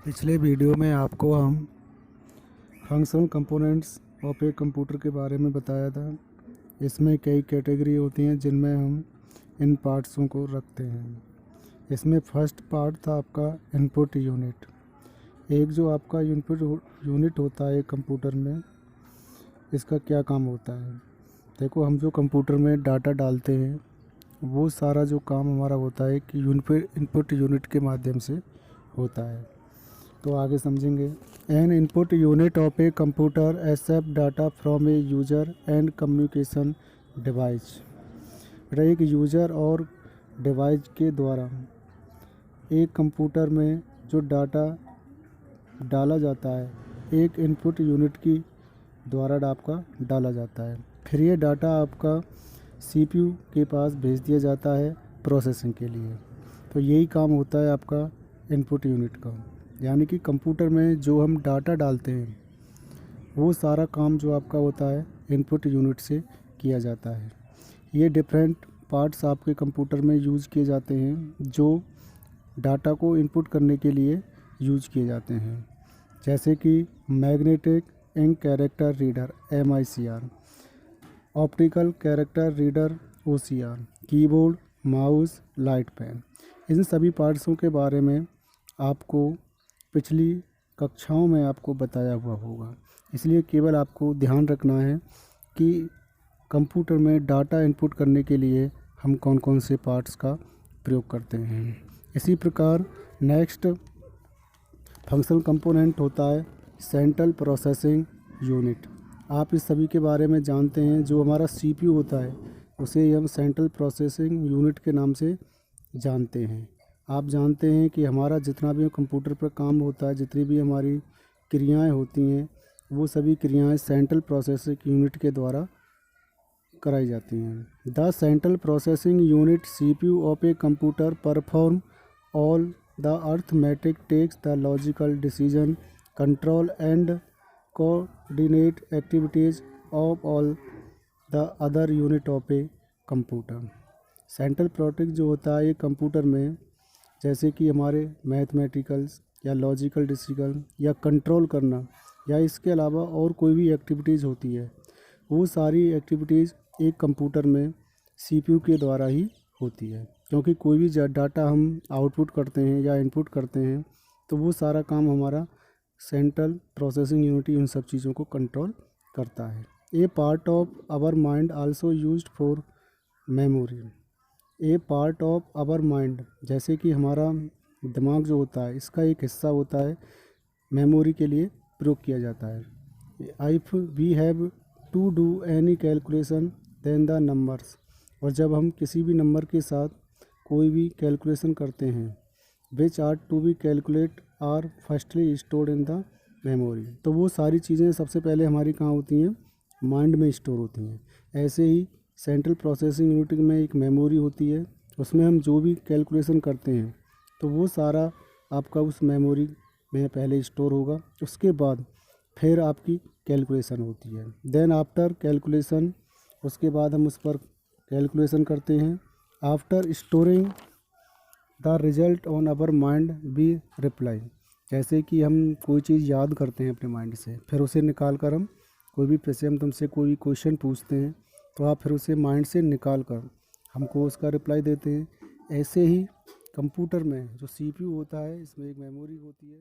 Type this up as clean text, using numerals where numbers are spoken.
पिछले वीडियो में आपको हम functional components of a computer के बारे में बताया था। इसमें कई कैटेगरी होती हैं जिनमें हम इन पार्ट्सों को रखते हैं। इसमें फर्स्ट पार्ट था आपका इनपुट यूनिट। एक जो आपका इनपुट यूनिट होता है कंप्यूटर में, इसका क्या काम होता है। देखो, हम जो कंप्यूटर में डाटा डालते हैं वो सारा जो काम हमारा होता है कि इनपुट यूनिट के माध्यम से होता है। तो आगे समझेंगे। An input unit of a computer accept data from a user and communication device. एक यूज़र और डिवाइस के द्वारा एक कंप्यूटर में जो डाटा डाला जाता है, एक इनपुट यूनिट की द्वारा आपका डाला जाता है। फिर ये डाटा आपका सीपीयू के पास भेज दिया जाता है प्रोसेसिंग के लिए। तो यही काम होता है आपका इनपुट यूनिट का, यानी कि कंप्यूटर में जो हम डाटा डालते हैं वो सारा काम जो आपका होता है इनपुट यूनिट से किया जाता है। ये डिफरेंट पार्ट्स आपके कंप्यूटर में यूज़ किए जाते हैं जो डाटा को इनपुट करने के लिए यूज़ किए जाते हैं, जैसे कि magnetic ink character reader MICR, optical character reader OCR, keyboard, mouse, light pen. इन सभी पार्ट्सों के बारे में आपको पिछली कक्षाओं में आपको बताया हुआ होगा, इसलिए केवल आपको ध्यान रखना है कि कंप्यूटर में डाटा इनपुट करने के लिए हम कौन कौन से पार्ट्स का प्रयोग करते हैं। इसी प्रकार नेक्स्ट फंक्शनल कंपोनेंट होता है सेंट्रल प्रोसेसिंग यूनिट। आप इस सभी के बारे में जानते हैं। जो हमारा CPU होता है उसे हम सेंट्रल प्रोसेसिंग यूनिट के नाम से जानते हैं। आप जानते हैं कि हमारा जितना भी कंप्यूटर पर काम होता है, जितनी भी हमारी क्रियाएं होती हैं, वो सभी क्रियाएं सेंट्रल प्रोसेसिंग यूनिट के द्वारा कराई जाती हैं। The central processing unit CPU of a computer perform all the arithmetic tasks the logical decision control and coordinate activities of all the other unit of a computer. Central processing जो होता है ये computer में, जैसे कि हमारे mathematicals या logical decision या कंट्रोल करना या इसके अलावा और कोई भी एक्टिविटीज़ होती है, वो सारी एक्टिविटीज़ एक कंप्यूटर में CPU के द्वारा ही होती है। क्योंकि कोई भी डाटा हम आउटपुट करते हैं या इनपुट करते हैं तो वो सारा काम हमारा सेंट्रल प्रोसेसिंग यूनिट उन सब चीज़ों को कंट्रोल करता है। A part of our mind also used for memory. A part of our mind, जैसे कि हमारा दिमाग जो होता है इसका एक हिस्सा होता है, मेमोरी के लिए प्रयोग किया जाता है। If we have to do any calculation then the numbers. और जब हम किसी भी नंबर के साथ कोई भी कैलकुलेशन करते हैं, which are to be calculate are firstly stored in the memory. तो वो सारी चीज़ें सबसे पहले हमारी कहाँ होती हैं, माइंड में स्टोर होती हैं। ऐसे ही सेंट्रल प्रोसेसिंग यूनिट में एक मेमोरी होती है, उसमें हम जो भी कैलकुलेशन करते हैं तो वो सारा आपका उस मेमोरी में पहले स्टोर होगा। उसके बाद फिर आपकी कैलकुलेशन होती है। देन आफ्टर कैलकुलेशन, उसके बाद हम उस पर कैलकुलेशन करते हैं। After storing the result on our mind be reply. जैसे कि हम कोई चीज़ याद करते हैं अपने माइंड से, फिर उसे निकाल कर हम कोई भी, जैसे हम तुमसे कोई क्वेश्चन पूछते हैं तो आप फिर उसे माइंड से निकाल कर हमको उसका रिप्लाई देते हैं। ऐसे ही कंप्यूटर में जो CPU होता है इसमें एक मेमोरी होती है।